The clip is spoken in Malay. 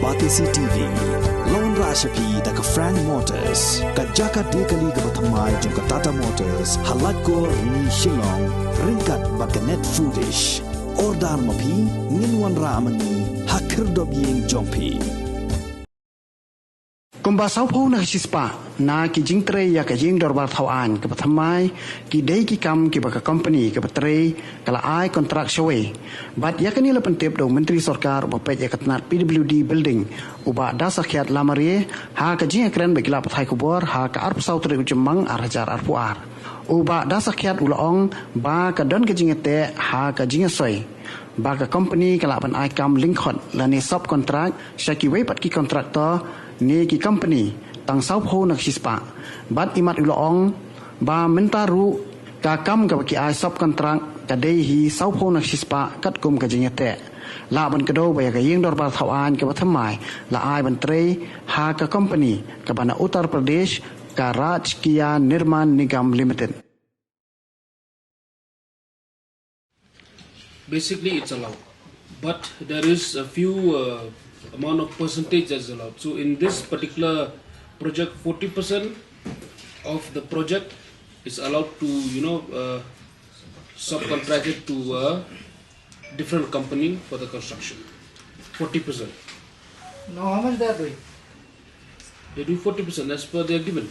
Batisi TV Lawan Rashapi Daka Frank Motors Kajaka Dekali Gabatamai Jungka Tata Motors Halatko Ni Shillong Ringkat Bakanet Foodish Ordar Mapi Ninwan Ramani Hakir Dobiying Jompi Kumba Saupo na Sispa na ki jing Trei ya ka jing dorbar thawan ka pathamai ki dei ki kam ki baka company ka Trei kala ai kontrak shaway bat ya kani la pentep do menteri sarkar ba pej ya katnat PWD building uba dasa khiat lamarie ha ka jing kren begila pathai kubor ha ka arp sau Trei jemang arhajar arpuar uba dasa khiat ulaong ba ka don ka jing te ha ka jing soi ba ka company kala ban ai kam linkhon la ni sub contract shaki wei pat ki kontraktor ni ki company tang sau pho nak sispa bat imat uloong ba mentaru ka kam ka ki ai sub contract ka dei hi sau pho nak sispa kat kum ka jingete la ban ka do ba ka yeng dor ba thawan ka bathamai la ai ban Trei ha ka company ka bana Uttar Pradesh ka Rajkiya Nirman Nigam Limited. Basically it's allowed, but there is a few amount of percentage that's allowed. So in this particular project, 40% of the project is allowed to, subcontract it to a different company for the construction. 40%. Now how much they are doing? They do 40% as per their given.